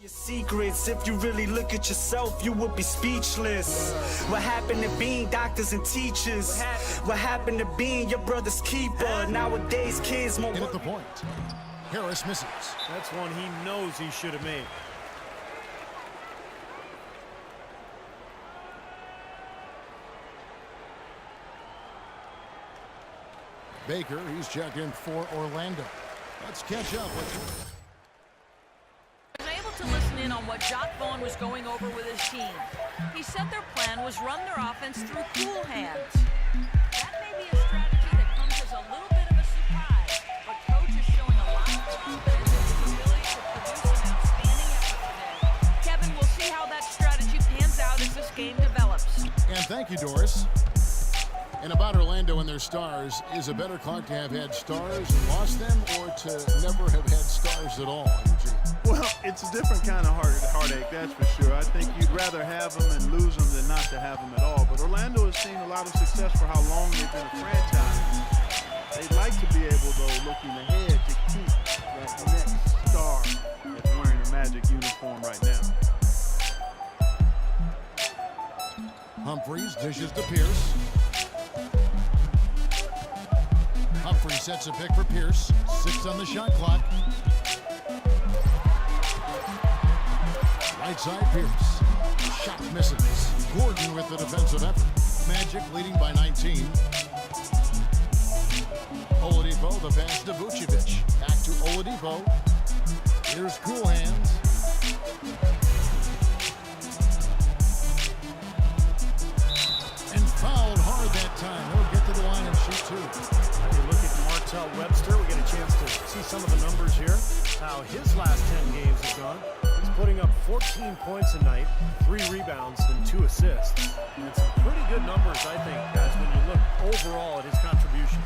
Your secrets, if you really look at yourself, you would be speechless. What happened to being doctors and teachers? What happened to being your brother's keeper? Nowadays, kids more. In at the point. Harris misses. That's one he knows he should have made. Baker, he's checked in for Orlando. Let's catch up with I was able to listen in on what Jock Vaughn was going over with his team. He said their plan was run their offense through cool hands. That may be a strategy that comes as a little bit of a surprise, but coach is showing a lot of confidence in his ability to produce an outstanding effort today. Kevin, we'll see how that strategy pans out as this game develops. And thank you, Doris. And about Orlando and their stars, is it better, Clark, to have had stars and lost them, or to never have had stars at all, Eugene? Well, it's a different kind of heartache, that's for sure. I think you'd rather have them and lose them than not to have them at all. But Orlando has seen a lot of success for how long they've been a franchise. They'd like to be able, though, looking ahead, to keep that next star that's wearing a Magic uniform right now. Humphries dishes to Pierce. Humphries sets a pick for Pierce. 6 on the shot clock. Right side, Pierce. Shot misses. Gordon with the defensive effort. Magic leading by 19. Oladipo, the pass to Vucevic. Back to Oladipo. Here's Cool Hands. And fouled hard that time. He'll get to the line and shoot two. You look at Martell Webster, we get a chance to see some of the numbers here. How his last 10 games have gone. He's putting up 14 points a night, 3 rebounds, and 2 assists. And some pretty good numbers, I think, guys, when you look overall at his contribution.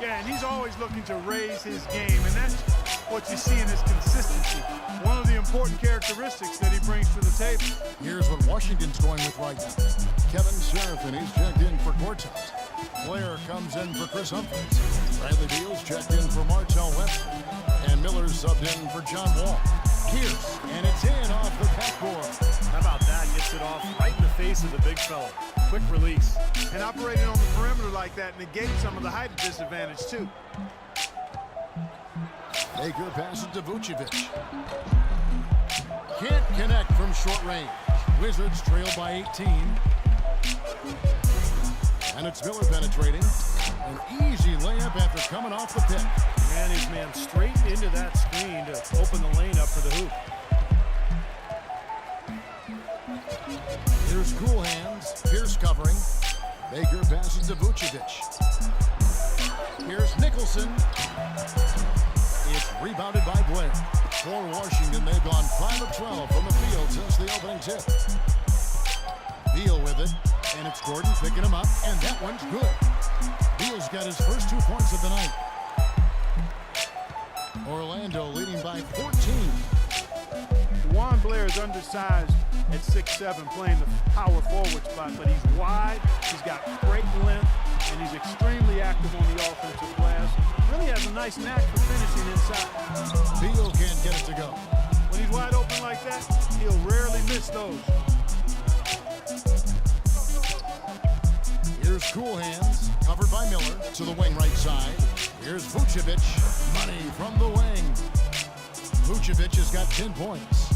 Yeah, and he's always looking to raise his game, and that's what you see in his consistency. One of the important characteristics that he brings to the table. Here's what Washington's going with right now. Kevin Seraphin, he's checked in for Gortat. Blair comes in for Chris Humphries. Bradley Beal's checked in for Martell Webster. And Miller's subbed in for John Wall. Pierce, and it's in off the backboard. How about that? Gets it off right in the face of the big fella. Quick release. And operating on the perimeter like that negates some of the height disadvantage, too. Baker passes to Vucevic. Can't connect from short range. Wizards trail by 18. And it's Miller penetrating. An easy layup after coming off the pick. And his man straight into that screen to open the lane up for the hoop. Here's Cool Hands. Pierce covering. Baker passes to Vucevic. Here's Nicholson. It's rebounded by Blair. For Washington, they've gone 5 of 12 from the field since the opening tip. Beal with it, and it's Gordon picking him up, and that one's good. Beal's got his first 2 points of the night. Orlando leading by 14. Juan Blair is undersized at 6'7", playing the power forward spot, but he's wide, he's got great length, and he's extremely active on the offensive glass. Really has a nice knack for finishing inside. Beal can't get it to go. When he's wide open like that, he'll rarely miss those. Here's Cool Hands, covered by Miller, to the wing right side. Here's Vucevic, money from the wing. Vucevic has got 10 points.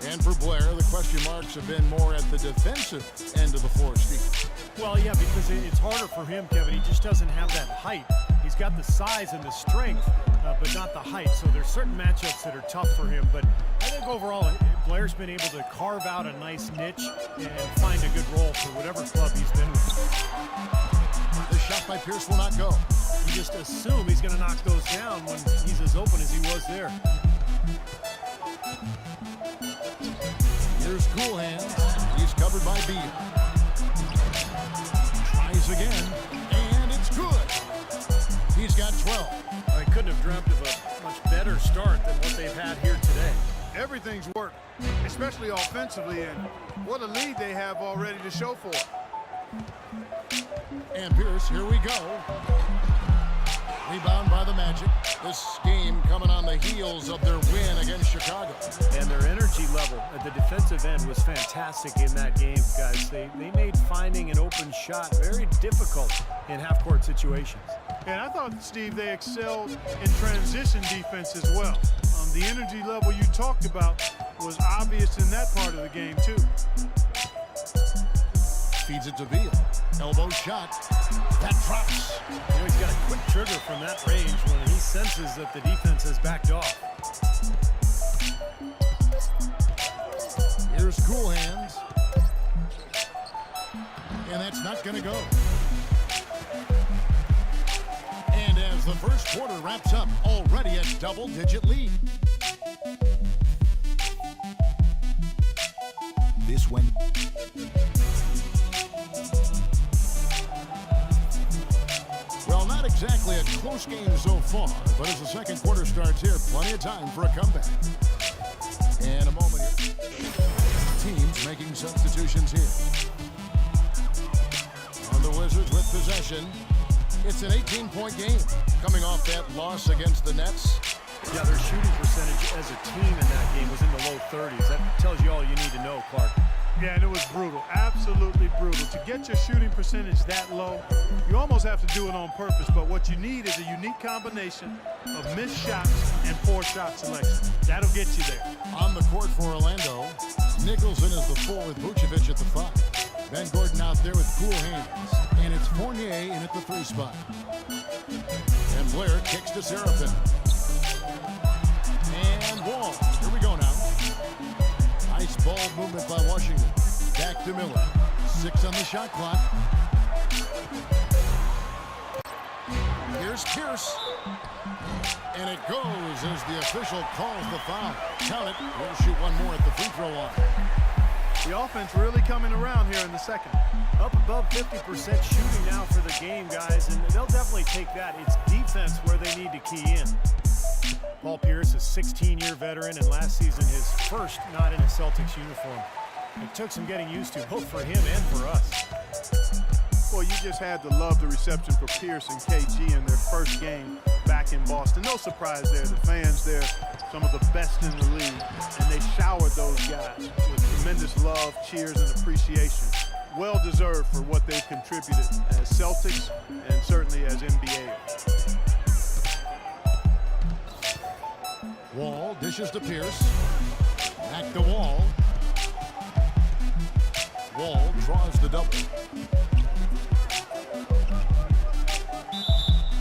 And for Blair, the question marks have been more at the defensive end of the floor, Steve. Well, yeah, because it's harder for him, Kevin. He just doesn't have that height. He's got the size and the strength, but not the height. So there's certain matchups that are tough for him. But I think overall, Blair's been able to carve out a nice niche and find a good role for whatever club he's been with. The shot by Pierce will not go. You just assume he's going to knock those down when he's as open as he was there. Here's Cool Hands. He's covered by Beal. Tries again, and it's good. He's got 12. I couldn't have dreamt of a much better start than what they've had here today. Everything's worked, especially offensively, and what a lead they have already to show for it. And Pierce, here we go. Rebound by the Magic. This game coming on the heels of their win against Chicago. And they're at the defensive end was fantastic in that game, guys. They made finding an open shot very difficult in half-court situations. And I thought, Steve, they excelled in transition defense as well. The energy level you talked about was obvious in that part of the game, too. Feeds it to Beal. Elbow shot. That drops. You know, he's got a quick trigger from that range when he senses that the defense has backed off. Here's Cool Hands. And that's not going to go. And as the first quarter wraps up, already a double-digit lead. This one. Well, not exactly a close game so far, but as the second quarter starts here, plenty of time for a comeback. And a moment here. Teams making substitutions here. And the Wizards with possession. It's an 18-point game, coming off that loss against the Nets. Yeah, their shooting percentage as a team in that game was in the low 30s. That tells you all you need to know, Clark. Yeah, and it was brutal, absolutely brutal. To get your shooting percentage that low, you almost have to do it on purpose, but what you need is a unique combination of missed shots and poor shot selection. That'll get you there. On the court for Orlando, Nicholson is the 4 with Vucevic at the 5. Ben Gordon out there with cool hands, and it's Fournier in at the 3 spot. And Blair kicks to Seraphin. And Wall, here we go now. Nice ball movement by Washington. Back to Miller. 6 on the shot clock. Here's Pierce. And it goes as the official calls the foul. Count it. We'll shoot one more at the free throw line. The offense really coming around here in the second. Up above 50% shooting now for the game, guys, and they'll definitely take that. It's defense where they need to key in. Paul Pierce, a 16-year veteran, and last season his first not in a Celtics uniform. It took some getting used to, both for him and for us. Well, you just had to love the reception for Pierce and KG in their first game back in Boston. No surprise there. The fans there, some of the best in the league, and they showered those guys with tremendous love, cheers, and appreciation. Well deserved for what they've contributed as Celtics and certainly as NBA. Wall dishes to Pierce. Back to Wall. Wall draws the double.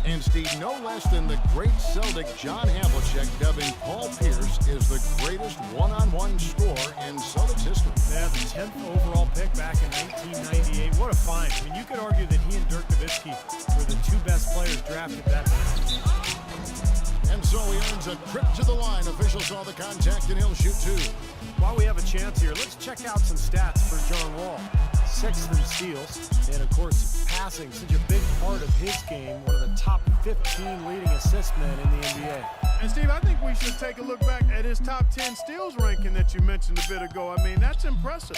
And Steve, no less than the great Celtic John Havlicek dubbing Paul Pierce is the greatest one-on-one scorer in Celtics history. Yeah, the 10th overall pick back in 1998. What a find. I mean, you could argue that he and Dirk Nowitzki were the 2 best players drafted that time. And so he earns a trip to the line. Officials saw the contact, and he'll shoot 2. While we have a chance here, let's check out some stats for John Wall. 6th in steals, and of course, passing, such a big part of his game. One of the top 15 leading assist men in the NBA. And Steve, I think we should take a look back at his top 10 steals ranking that you mentioned a bit ago. I mean, that's impressive.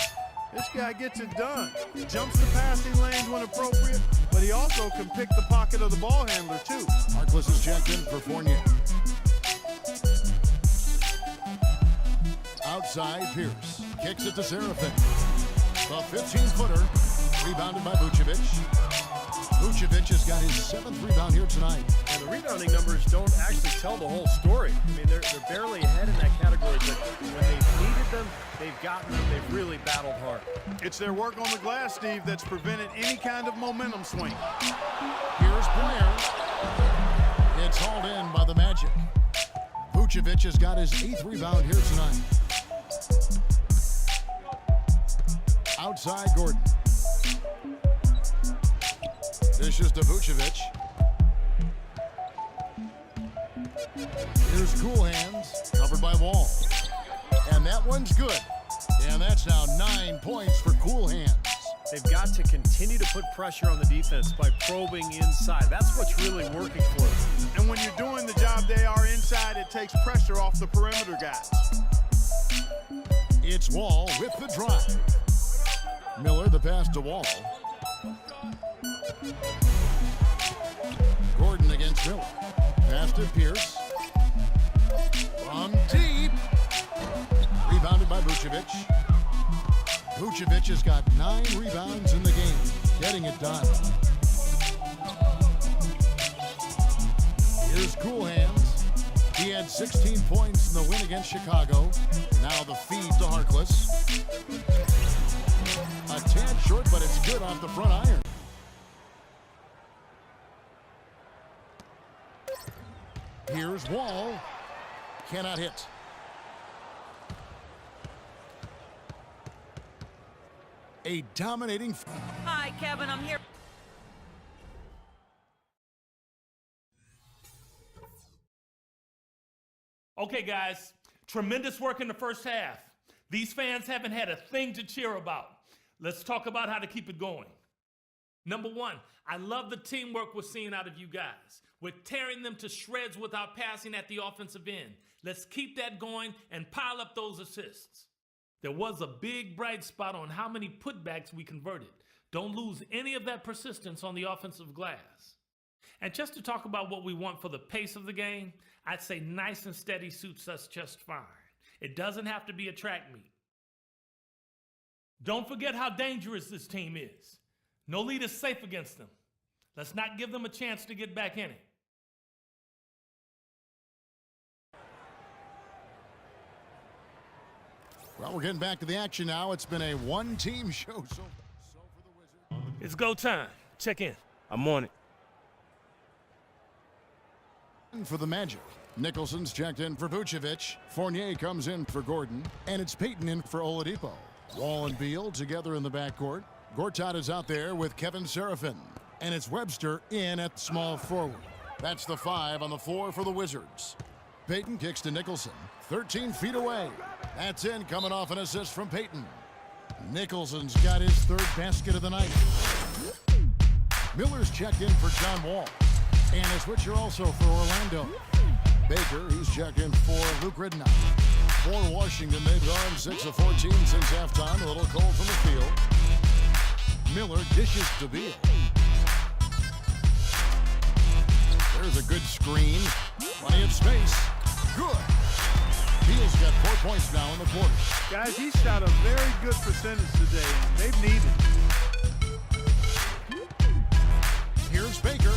This guy gets it done. He jumps the passing lanes when appropriate, but he also can pick the pocket of the ball handler, too. Harkless is checked in for Fournier. Outside, Pierce kicks it to Seraphin. The 15-footer, rebounded by Vucevic. Vucevic has got his 7th rebound here tonight. And the rebounding numbers don't actually tell the whole story. I mean, they're barely ahead in that category, but when they've needed them, they've gotten them. They've really battled hard. It's their work on the glass, Steve, that's prevented any kind of momentum swing. Here's Blair. It's hauled in by the Magic. Vucevic has got his 8th rebound here tonight. Outside, Gordon. Dishes to Vucevic. Here's Cool Hands, covered by Wall. And that one's good. And that's now 9 points for Cool Hands. They've got to continue to put pressure on the defense by probing inside. That's what's really working for them. And when you're doing the job they are inside, it takes pressure off the perimeter guys. It's Wall with the drive. Miller, the pass to Wall. Gordon against Miller. Pass to Pierce. From deep. Rebounded rebounded by Vucevic. Vucevic has got 9 rebounds in the game, getting it done. Here's Cool Hands. He had 16 points in the win against Chicago. Now the feed to Harkless. A tad short, but it's good off the front iron. Here's Wall. Cannot hit. A dominating. Hi, Kevin, I'm here. Okay, guys, tremendous work in the first half. These fans haven't had a thing to cheer about. Let's talk about how to keep it going. Number one, I love the teamwork we're seeing out of you guys. We're tearing them to shreds without passing at the offensive end. Let's keep that going and pile up those assists. There was a big bright spot on how many putbacks we converted. Don't lose any of that persistence on the offensive glass. And just to talk about what we want for the pace of the game, I'd say nice and steady suits us just fine. It doesn't have to be a track meet. Don't forget how dangerous this team is. No lead is safe against them. Let's not give them a chance to get back in it. Well, we're getting back to the action now. It's been a one-team show so for the Wizards. It's go time. Check in. I'm on it. For the Magic, Nicholson's checked in for Vucevic. Fournier comes in for Gordon, and it's Payton in for Oladipo. Wall and Beal together in the backcourt. Gortat is out there with Kevin Seraphin, and it's Webster in at small forward. That's the 5 on the floor for the Wizards. Payton kicks to Nicholson, 13 feet away. That's in, coming off an assist from Payton. Nicholson's got his 3rd basket of the night. Miller's checked in for John Wall. And a switcher also for Orlando. Baker, he's checked in for Luke Ridnour. For Washington, they've gone 6 of 14 since halftime. A little cold from the field. Miller dishes to Beal. There's a good screen. Plenty of space. Good. Beal's got 4 points now in the quarter. Guys, he shot a very good percentage today. They've needed it. Here's Baker.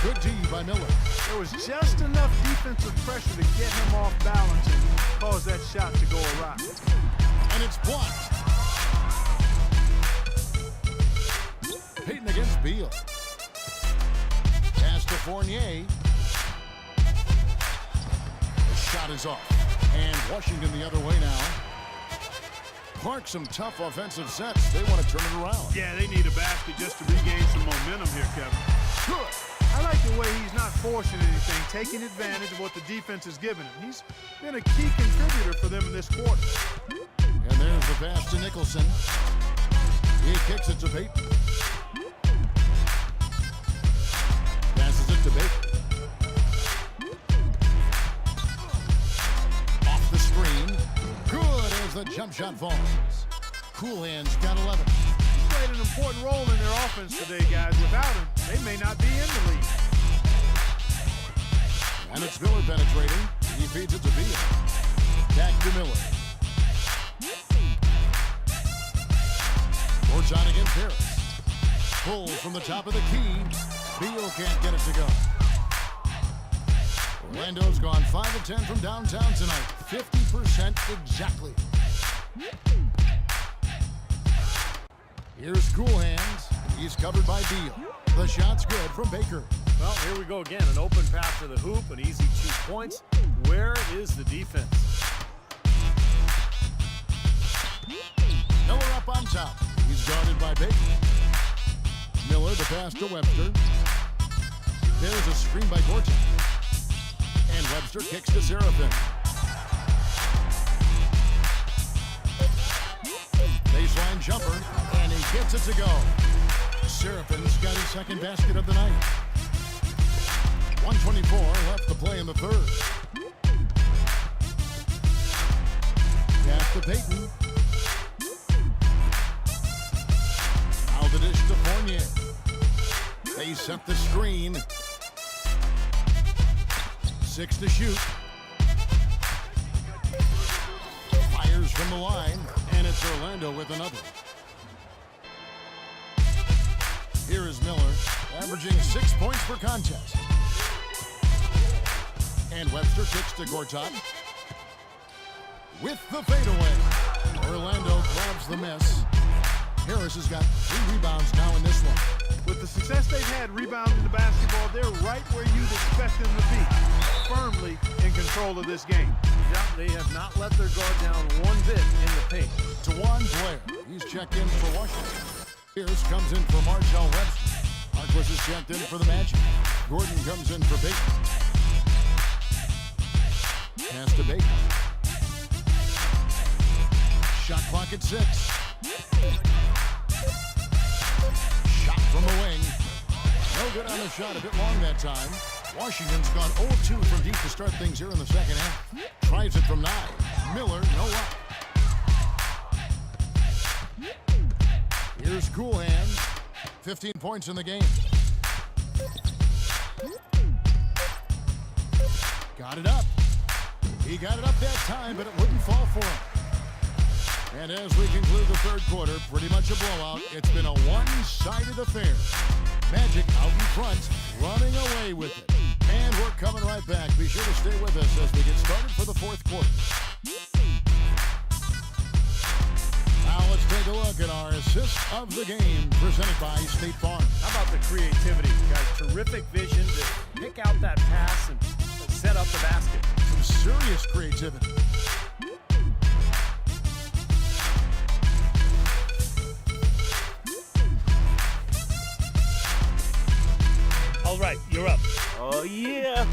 Good D by Miller. There was just enough defensive pressure to get him off balance and cause that shot to go awry. And it's blocked. Payton against Beal. Pass to Fournier. The shot is off. And Washington the other way now. Clark, some tough offensive sets. They want to turn it around. Yeah, they need a basket just to regain some momentum here, Kevin. Good. I like the way he's not forcing anything, taking advantage of what the defense has given him. He's been a key contributor for them in this quarter. And there's the pass to Nicholson. He kicks it to Payton. Passes it to Baker. Off the screen. Good as the jump shot falls. Cool Hands got 11. He's played an important role in their offense today, guys. Without him, they may not be in the league. And it's Miller penetrating. He feeds it to Beal. Back to Miller. Gortat against Harris. Pull from the top of the key. Beal can't get it to go. Orlando's gone 5 of 10 from downtown tonight. 50% exactly. Here's Cool Hands. He's covered by Beal. The shot's good from Baker. Well, here we go again. An open path to the hoop, an easy 2 points. Where is the defense? Miller up on top. He's guarded by Baker. Miller, the pass to Webster. There's a screen by Gortat. And Webster kicks to Seraphin. Baseline jumper, and he gets it to go. Seraphin's got his 2nd basket of the night. 1:24 left to play in the 3rd. Pass to Payton. Now the dish to Fournier. They set the screen. 6 to shoot. from the line, and it's Orlando with another. Here is Miller, averaging 6 points per contest. And Webster kicks to Gortat. With the fadeaway, Orlando grabs the miss. Harris has got 3 rebounds now in this one. With the success they've had rebounding the basketball, they're right where you'd expect them to be, firmly in control of this game. Yeah, they have not let their guard down one bit in the paint. Tawan Blair, he's checked in for Washington. Pierce comes in for Marshall Webster. Marquis is checked in for the Magic. Gordon comes in for Baker. Pass to Baker. Shot clock at 6. Shot from the wing. No good on the shot, a bit long that time. Washington's gone 0-2 from deep to start things here in the second half. Tries it from 9. Miller, no luck. Here's Cool Hands. 15 points in the game. Got it up. He got it up that time, but it wouldn't fall for him. And as we conclude the third quarter, pretty much a blowout. It's been a one-sided affair. Magic out in front, running away with it. And we're coming right back. Be sure to stay with us as we get started for the fourth quarter. Now let's take a look at our assist of the game presented by State Farm. How about the creativity, guys? Terrific vision to pick out that pass and set up the basket. Some serious creativity. All right, you're up. Oh, yeah.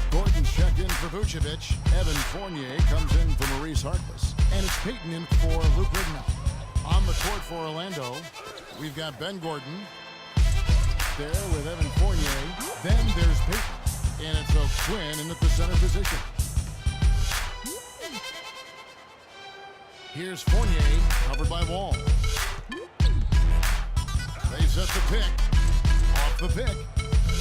Gordon's checked in for Vucevic. Evan Fournier comes in for Maurice Harkless. And it's Peyton in for Luke Ridnow. On the court for Orlando, we've got Ben Gordon there with Evan Fournier. Then there's Peyton. And it's O'Quinn in at the center position. Here's Fournier, covered by Wall. They set the pick. Off the pick.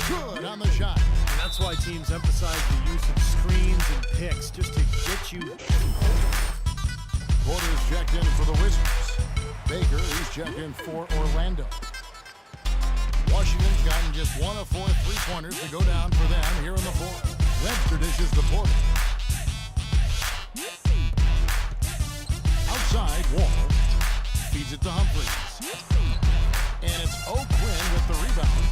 Good on the shot. And that's why teams emphasize the use of screens and picks, just to get you. Porter's checked in for the Wizards. Baker, he's checked in for Orlando. Washington's gotten just 1 of 4 3-pointers to go down for them here in the fourth. Webster dishes to Porter. Outside, Wall feeds it to Humphries. And it's O'Quinn with the rebound.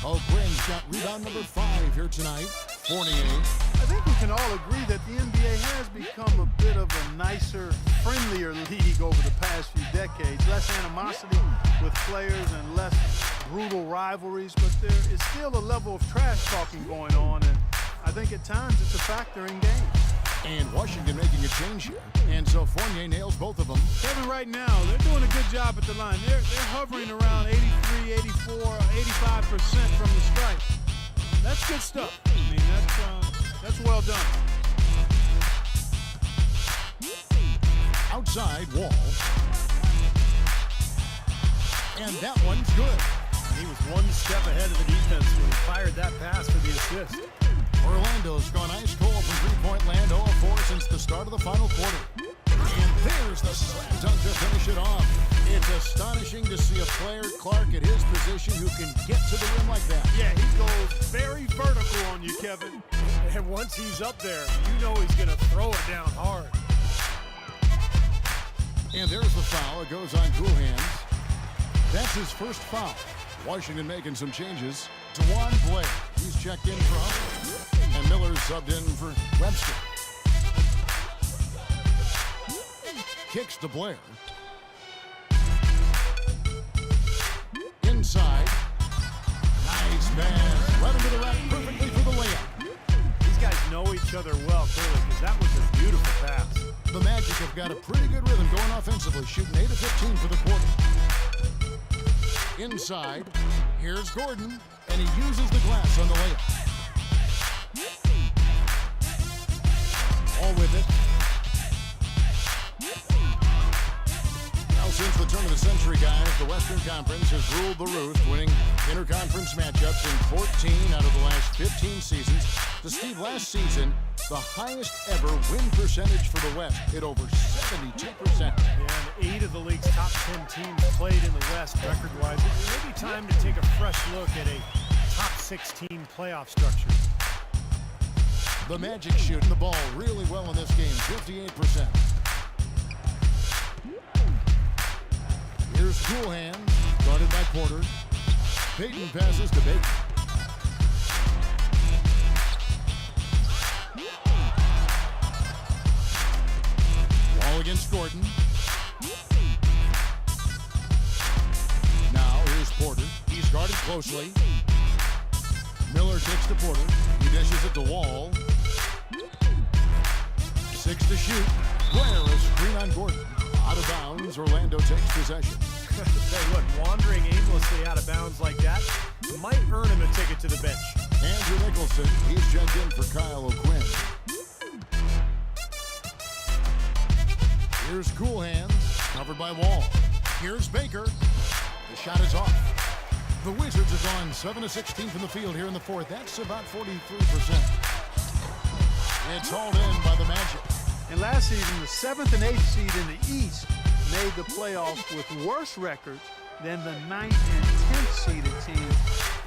O'Quinn's got rebound number 5 here tonight. Fournier. I think we can all agree that the NBA has become a bit of a nicer, friendlier league over the past few decades. Less animosity with players and less brutal rivalries, but there is still a level of trash talking going on, and I think at times it's a factor in games. And Washington making a change here. And so Fournier nails both of them. Kevin, right now, they're doing a good job at the line. They're hovering around 83, 84, 85% from the stripe. That's good stuff. I mean, that's well done. Outside, Wall. And that one's good. He was one step ahead of the defense when he fired that pass for the assist. Orlando's gone ice cold from three-point land, 0 of 4 since the start of the final quarter. And there's the slam dunk to finish it off. It's astonishing to see a player, Clark, at his position who can get to the rim like that. Yeah, he goes very vertical on you, Kevin. And once he's up there, you know he's going to throw it down hard. And there's the foul. It goes on Cool Hands. That's his first foul. Washington making some changes. Tawan Blair, he's checked in for Humphrey. And Miller's subbed in for Webster. Kicks to Blair. Inside. Nice pass. Right into the rack perfectly for the layup. These guys know each other well, clearly, because that was a beautiful pass. The Magic have got a pretty good rhythm going offensively, shooting 8 of 15 for the quarter. Inside, here's Gordon, and he uses the glass on the layup. All with it. Now, since the turn of the century, guys, the Western Conference has ruled the roost, winning interconference matchups in 14 out of the last 15 seasons. To Steve, last season, the highest ever win percentage for the West at over 72%. And 8 of the league's top 10 teams played in the West record-wise. It may be time to take a fresh look at a top 16 playoff structure. The Magic shooting the ball really well in this game, 58%. Here's Cool Hands, guarded by Porter. Payton passes to Baker. Wall against Gordon. Now here's Porter. He's guarded closely. Miller takes to Porter. He dishes it to Wall. 6 to shoot. Blair, a screen on Gordon. Out of bounds, Orlando takes possession. Hey, look, wandering aimlessly out of bounds like that might earn him a ticket to the bench. Andrew Nicholson, he's checked in for Kyle O'Quinn. Here's Cool Hands, covered by Wall. Here's Baker. The shot is off. The Wizards have gone 7 of 16 from the field here in the fourth. That's about 43%. It's hauled in by the Magic. And last season, the 7th and 8th seed in the East made the playoffs with worse records than the 9th and 10th seeded teams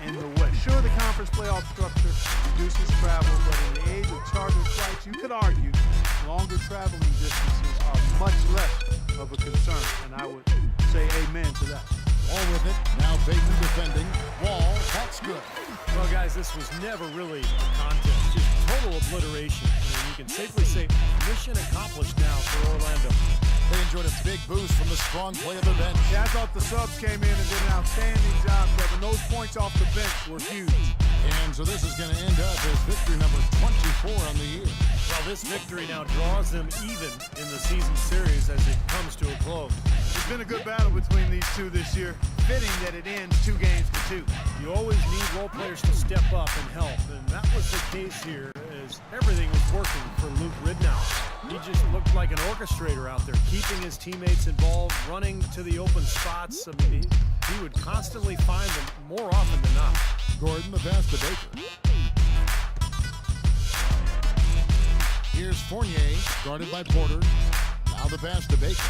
in the West. Sure, the conference playoff structure reduces travel, but in the age of charter flights, you could argue longer traveling distances are much less of a concern, and I would say amen to that. Wall with it. Now Payton defending. Wall, that's good. Well, guys, this was never really a contest. Just total obliteration. And you can safely say mission accomplished now for Orlando. They enjoyed a big boost from the strong play of the bench. Yeah, I thought the subs came in and did an outstanding job, Kevin. Those points off the bench were huge. And so this is going to end up as victory number 24 on the year. Well, this victory now draws them even in the season series as it comes to a close. It's been a good battle between these two this year. Fitting that it ends 2 games to 2. You always need role players to step up and help, and that was the case here as everything was working for Luke Ridnour. He just looked like an orchestrator out there, keeping his teammates involved, running to the open spots. I mean, he would constantly find them more often than not. Gordon, the pass to Baker. Here's Fournier, guarded by Porter. Now the pass to Baker.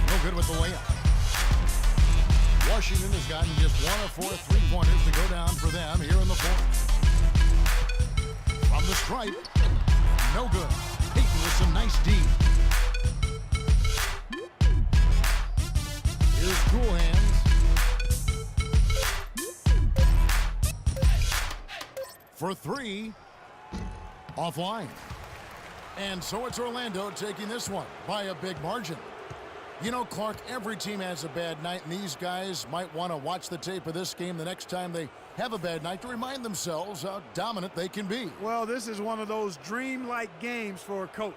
No good with the layup. Washington has gotten just 1 of 4 3-pointers to go down for them here in the fourth. From the stripe, no good. Payton with some nice D. Here's Cool Hands. For 3, offline. And so it's Orlando taking this one by a big margin. You know, Clark, every team has a bad night, and these guys might want to watch the tape of this game the next time they have a bad night to remind themselves how dominant they can be. Well, this is one of those dream-like games for a coach.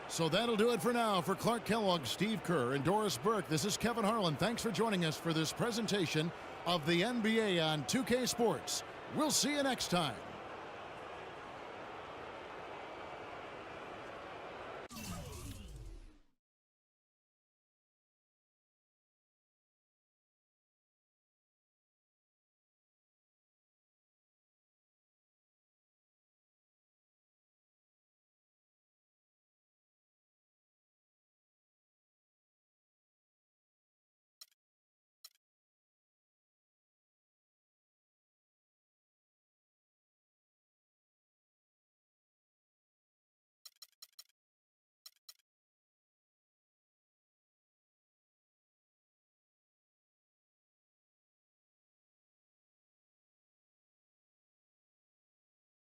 So that'll do it for now. For Clark Kellogg, Steve Kerr, and Doris Burke, this is Kevin Harlan. Thanks for joining us for this presentation of the NBA on 2K Sports. We'll see you next time.